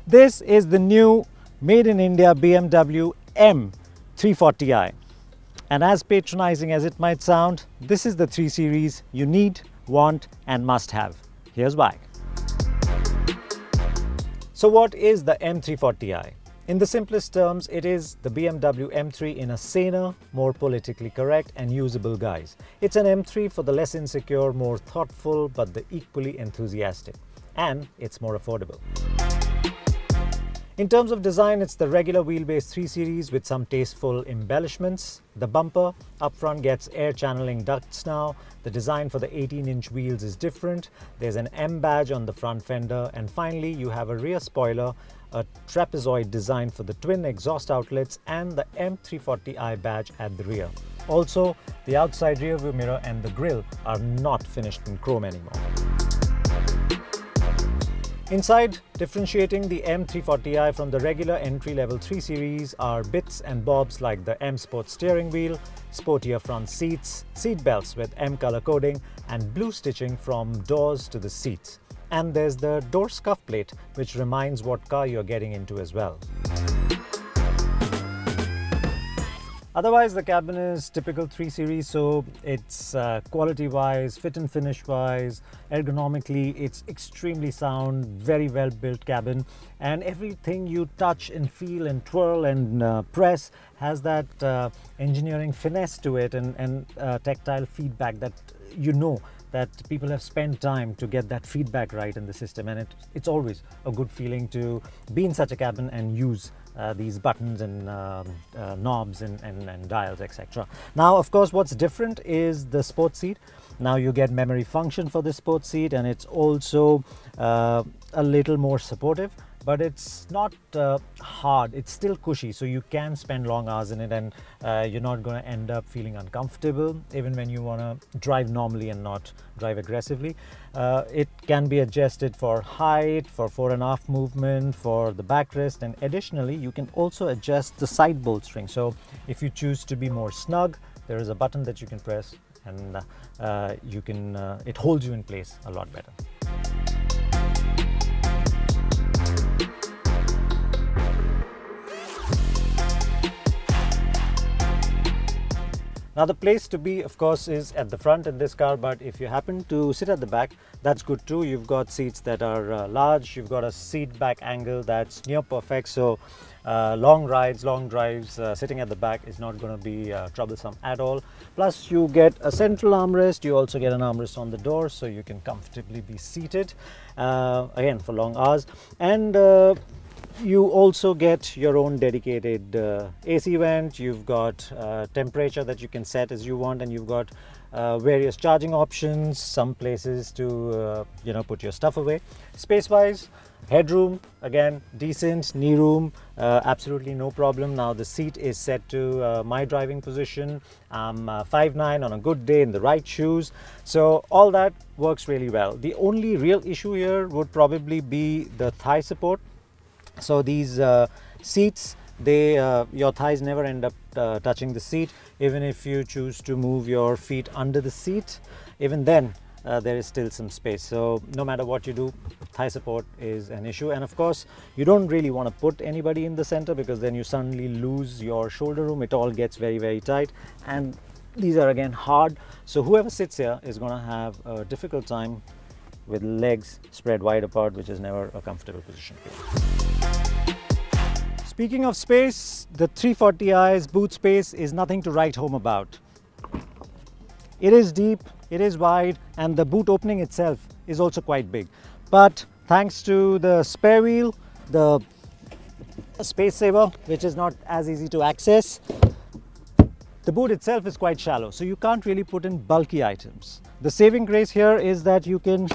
This is the new made in India BMW M340i. And as patronizing as it might sound, this is the 3 Series you need, want and must have. Here's why. So what is the M340i? In the simplest terms, it is the BMW M3 in a saner, more politically correct and usable guise. It's an M3 for the less insecure, more thoughtful, but the equally enthusiastic. And it's more affordable. In terms of design, it's the regular wheelbase 3 Series with some tasteful embellishments. The bumper up front gets air channeling ducts now. The design for the 18-inch wheels is different. There's an M badge on the front fender. And finally, you have a rear spoiler, a trapezoid design for the twin exhaust outlets and the M340i badge at the rear. Also, the outside rear view mirror and the grille are not finished in chrome anymore. Inside, differentiating the M340i from the regular entry-level 3 Series are bits and bobs like the M Sport steering wheel, sportier front seats, seat belts with M color coding and blue stitching from doors to the seats. And there's the door scuff plate, which reminds what car you're getting into as well. Otherwise, the cabin is typical 3 Series, so it's quality-wise, fit and finish-wise, ergonomically, it's extremely sound, very well-built cabin, and everything you touch and feel and twirl and press has that engineering finesse to it and tactile feedback that you know that people have spent time to get that feedback right in the system, and it's always a good feeling to be in such a cabin and use these buttons and knobs and dials, etc. Now, of course, what's different is the sports seat. Now you get memory function for the sports seat, and it's also a little more supportive, but it's not hard. It's still cushy, so you can spend long hours in it, and you're not going to end up feeling uncomfortable even when you want to drive normally and not drive aggressively. It can be adjusted for height, for fore and aft movement, for the backrest, and additionally you can also adjust the side bolstering. So if you choose to be more snug, there is a button that you can press, and it holds you in place a lot better. Now, the place to be, of course, is at the front in this car, but if you happen to sit at the back, that's good too. You've got seats that are large, you've got a seat back angle that's near perfect, so long rides, long drives, sitting at the back is not going to be troublesome at all. Plus, you get a central armrest, you also get an armrest on the door, so you can comfortably be seated, again, for long hours. And you also get your own dedicated AC vent. You've got temperature that you can set as you want, and you've got various charging options, some places to put your stuff away. Space wise, headroom, again, decent. Knee room, absolutely no problem. Now the seat is set to my driving position. I'm 5'9" on a good day in the right shoes, so all that works really well. The only real issue here would probably be the thigh support. So these seats, your thighs never end up touching the seat. Even if you choose to move your feet under the seat, even then there is still some space. So no matter what you do, thigh support is an issue. And of course, you don't really want to put anybody in the center, because then you suddenly lose your shoulder room. It all gets very, very tight. And these are again hard. So whoever sits here is going to have a difficult time with legs spread wide apart, which is never a comfortable position for you. Speaking of space, the 340i's boot space is nothing to write home about. It is deep, it is wide, and the boot opening itself is also quite big. But thanks to the spare wheel, the space saver, which is not as easy to access, the boot itself is quite shallow, so you can't really put in bulky items. The saving grace here is that you can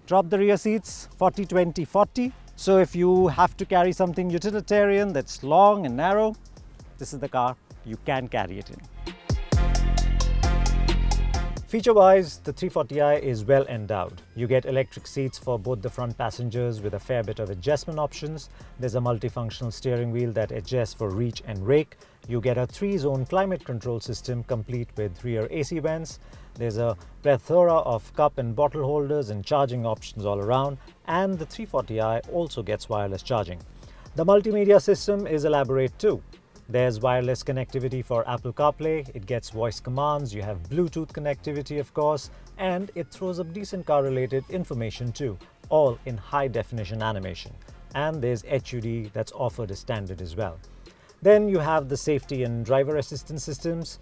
drop the rear seats 40-20-40. So if you have to carry something utilitarian that's long and narrow, this is the car you can carry it in. Feature-wise, the 340i is well endowed. You get electric seats for both the front passengers with a fair bit of adjustment options. There's a multifunctional steering wheel that adjusts for reach and rake. You get a 3-zone climate control system complete with rear AC vents. There's a plethora of cup and bottle holders and charging options all around, and the 340i also gets wireless charging. The multimedia system is elaborate too. There's wireless connectivity for Apple CarPlay, it gets voice commands, you have Bluetooth connectivity of course, and it throws up decent car-related information too, all in high-definition animation. And there's HUD that's offered as standard as well. Then you have the safety and driver assistance systems.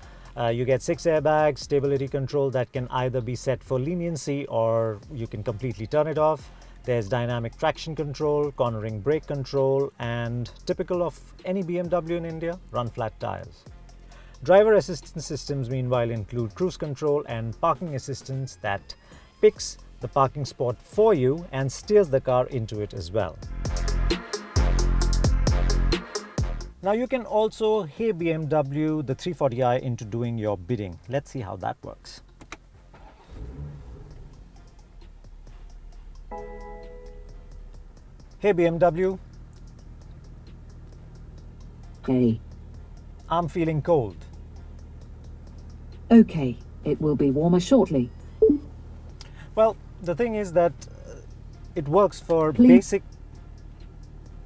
You get 6 airbags, stability control that can either be set for leniency or you can completely turn it off. There's dynamic traction control, cornering brake control, and typical of any BMW in India, run flat tires. Driver assistance systems meanwhile include cruise control and parking assistance that picks the parking spot for you and steers the car into it as well. Now you can also hey BMW the 340i into doing your bidding. Let's see how that works. Hey BMW. Hey. I'm feeling cold. Okay, it will be warmer shortly. Well, the thing is that it works for Please. basic...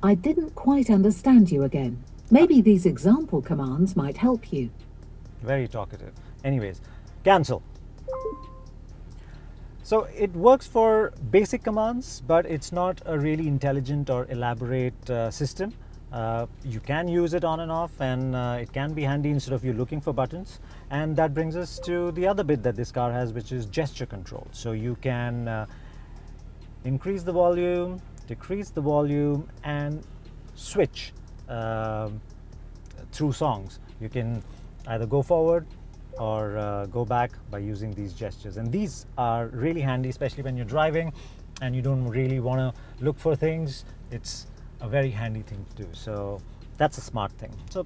I didn't quite understand you again. Maybe these example commands might help you. Very talkative. Anyways, cancel. So it works for basic commands, but it's not a really intelligent or elaborate system. You can use it on and off, and it can be handy instead of you looking for buttons. And that brings us to the other bit that this car has, which is gesture control. So you can increase the volume, decrease the volume, and switch through songs. You can either go forward or go back by using these gestures, and these are really handy, especially when you're driving and you don't really want to look for things. It's a very handy thing to do, so that's a smart thing. So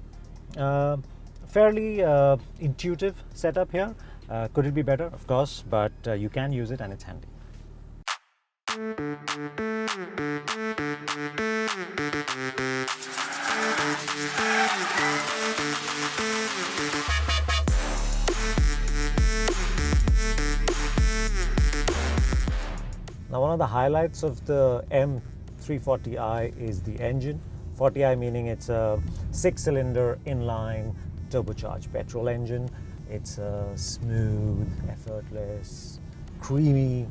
fairly intuitive setup here. Could it be better? Of course, but you can use it and it's handy. Now, one of the highlights of the M340i is the engine. 40i meaning it's a 6-cylinder inline turbocharged petrol engine. It's a smooth, effortless, creamy,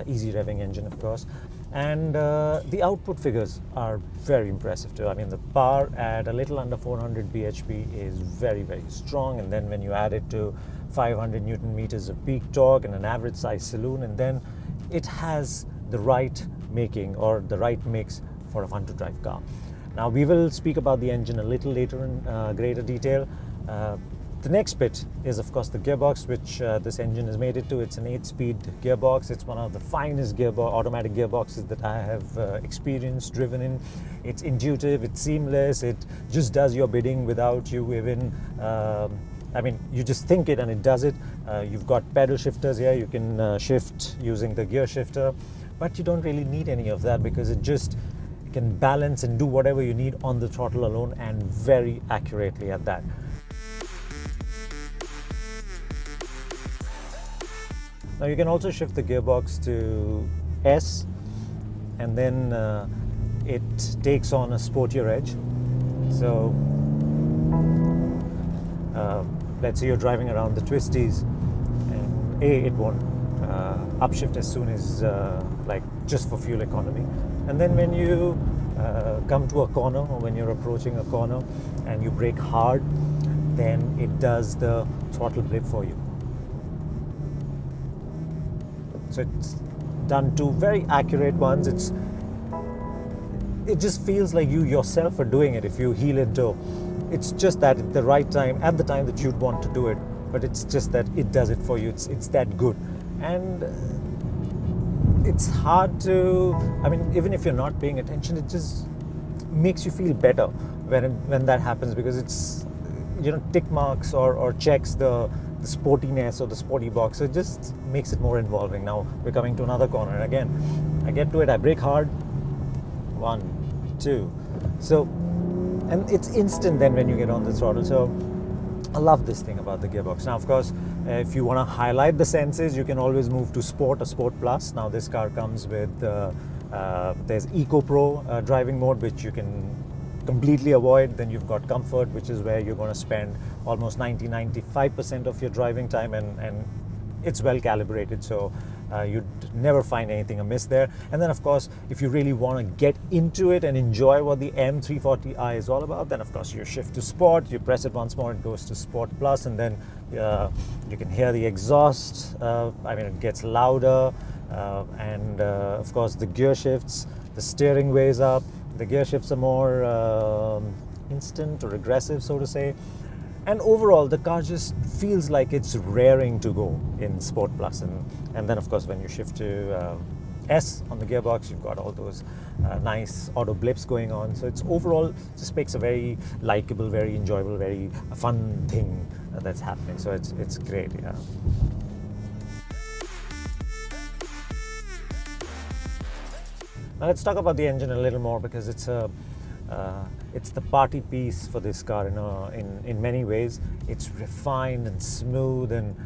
easy revving engine, of course. And the output figures are very impressive too. I mean, the power at a little under 400 bhp is very, very strong. And then when you add it to 500 Newton meters of peak torque and an average size saloon, and then it has the right making or the right mix for a fun to drive car. Now we will speak about the engine a little later in greater detail. The next bit is of course the gearbox, which this engine is made it to. It's an 8-speed gearbox. It's one of the finest automatic gearboxes that I have experienced, driven in. It's intuitive, it's seamless, it just does your bidding without you even I mean, you just think it and it does it. You've got pedal shifters here. You can shift using the gear shifter, but you don't really need any of that because it just can balance and do whatever you need on the throttle alone, and very accurately at that. Now you can also shift the gearbox to S, and then it takes on a sportier edge. So let's say you're driving around the twisties, and it won't upshift as soon as like just for fuel economy. And then when you come to a corner, or when you're approaching a corner and you brake hard, then it does the throttle blip for you. So it's done two very accurate ones. It just feels like you yourself are doing it if you heel and toe. It's just that at the right time, at the time that you'd want to do it, but it's just that it does it for you. It's that good. And it's hard to, I mean, even if you're not paying attention, it just makes you feel better when that happens, because it's, you know, tick marks or checks the sportiness or the sporty box. So it just makes it more involving. Now we're coming to another corner, and again, I get to it, I brake hard, 1, 2. So, and it's instant then when you get on the throttle. So I love this thing about the gearbox. Now, of course, if you want to highlight the senses, you can always move to Sport or Sport Plus. Now, this car comes with there's Eco Pro driving mode, which you can completely avoid. Then you've got Comfort, which is where you're going to spend almost 95% of your driving time, and it's well calibrated, so you'd never find anything amiss there. And then, of course, if you really want to get into it and enjoy what the M340i is all about, then of course you shift to Sport, you press it once more, it goes to Sport Plus, and then you can hear the exhaust. I mean, it gets louder, and of course the gear shifts, the steering weighs up, the gear shifts are more instant or aggressive, so to say. And overall, the car just feels like it's raring to go in Sport Plus. And then, of course, when you shift to S on the gearbox, you've got all those nice auto blips going on. So it's overall just makes a very likable, very enjoyable, very fun thing that's happening. So it's great, yeah. Now let's talk about the engine a little more, because it's the party piece for this car in many ways. It's refined and smooth, and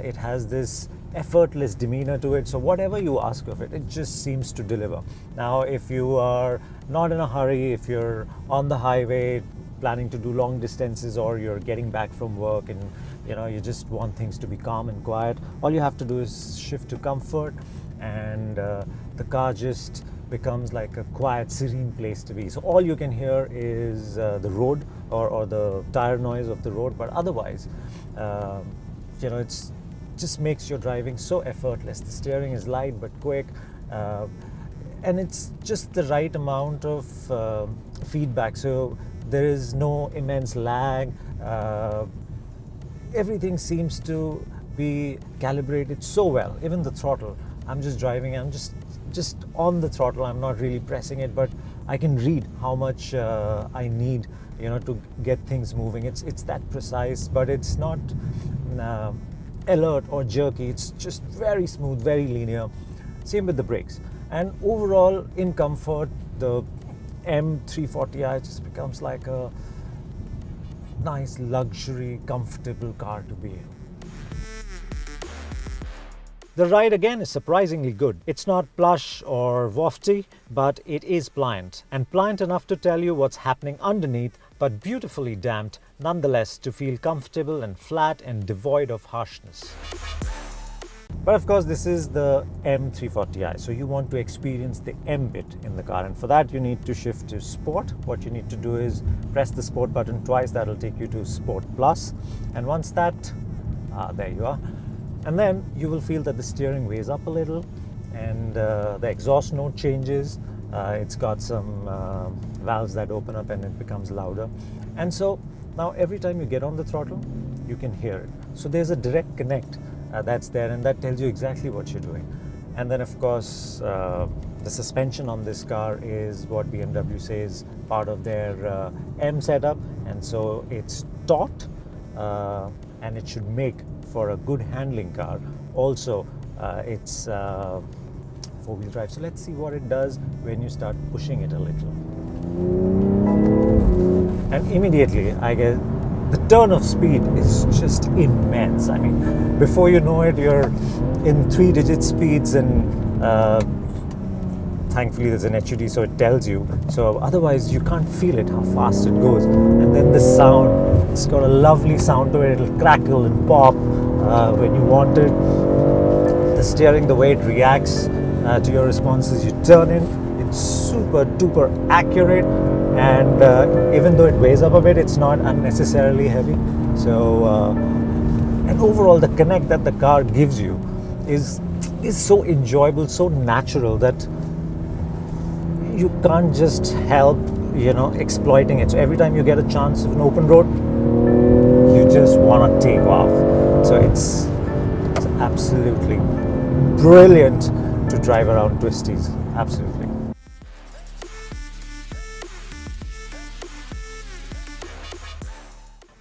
it has this effortless demeanor to it. So whatever you ask of it, it just seems to deliver. Now, if you are not in a hurry, if you're on the highway planning to do long distances, or you're getting back from work and you just want things to be calm and quiet, all you have to do is shift to Comfort, and the car just becomes like a quiet, serene place to be. So all you can hear is the road or the tire noise of the road, but otherwise, it's just makes your driving so effortless. The steering is light but quick, and it's just the right amount of feedback. So there is no immense lag. Everything seems to be calibrated so well. Even the throttle, I'm just driving, I'm just on the throttle, I'm not really pressing it, but I can read how much I need to get things moving. It's that precise, but it's not alert or jerky. It's just very smooth, very linear. Same with the brakes. And overall, in comfort, the M340i just becomes like a nice, luxury, comfortable car to be in. The ride again is surprisingly good. It's not plush or wafty, but it is pliant, and pliant enough to tell you what's happening underneath, but beautifully damped nonetheless to feel comfortable and flat and devoid of harshness. But of course, this is the M340i, so you want to experience the M bit in the car, and for that you need to shift to Sport. What you need to do is press the Sport button twice. That'll take you to Sport Plus, and once that, there you are. And then you will feel that the steering weighs up a little, and the exhaust note changes. It's got some valves that open up and it becomes louder. And so now every time you get on the throttle, you can hear it. So there's a direct connect that's there, and that tells you exactly what you're doing. And then of course, the suspension on this car is what BMW says part of their M setup, and so it's taut, and it should make for a good handling car. Also, it's four-wheel drive. So let's see what it does when you start pushing it a little. And immediately, I get the turn of speed is just immense. I mean, before you know it, you're in 3-digit speeds, and thankfully there's an HUD, so it tells you. So otherwise, you can't feel it, how fast it goes. And then the sound, it's got a lovely sound to it. It'll crackle and pop when you want it. The steering, the way it reacts to your responses, you turn in, it's super duper accurate, and even though it weighs up a bit, it's not unnecessarily heavy. So and overall, the connect that the car gives you is so enjoyable, so natural, that you can't just help exploiting it. So every time you get a chance of an open road, you just want to take off. So it's absolutely brilliant to drive around twisties. Absolutely.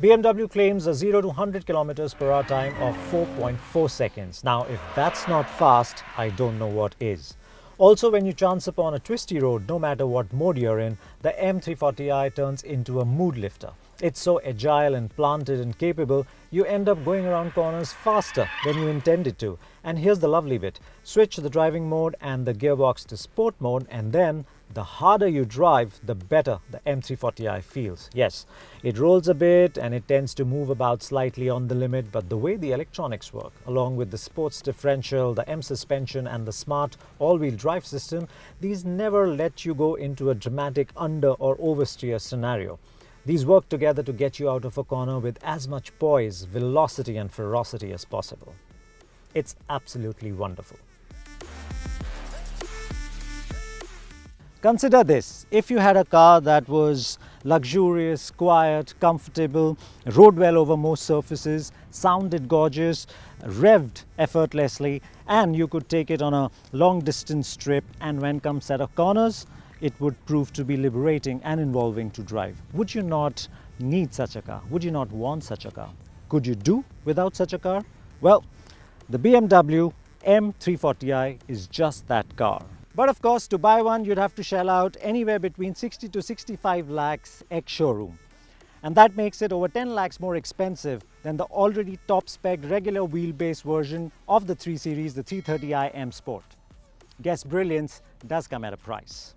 BMW claims a 0 to 100 kilometers per hour time of 4.4 seconds. Now, if that's not fast, I don't know what is. Also, when you chance upon a twisty road, no matter what mode you're in, the M340i turns into a mood lifter. It's so agile and planted and capable, you end up going around corners faster than you intended to. And here's the lovely bit. Switch the driving mode and the gearbox to sport mode, and then the harder you drive, the better the M340i feels. Yes, it rolls a bit and it tends to move about slightly on the limit, but the way the electronics work, along with the sports differential, the M suspension and the smart all-wheel drive system, these never let you go into a dramatic under or oversteer scenario. These work together to get you out of a corner with as much poise, velocity and ferocity as possible. It's absolutely wonderful. Consider this: if you had a car that was luxurious, quiet, comfortable, rode well over most surfaces, sounded gorgeous, revved effortlessly, and you could take it on a long distance trip, and when come set of corners, it would prove to be liberating and involving to drive. Would you not need such a car? Would you not want such a car? Could you do without such a car? Well, the BMW M340i is just that car. But of course, to buy one, you'd have to shell out anywhere between 60 to 65 lakhs ex-showroom. And that makes it over 10 lakhs more expensive than the already top-spec regular wheelbase version of the 3 Series, the 330i M Sport. Guess brilliance does come at a price.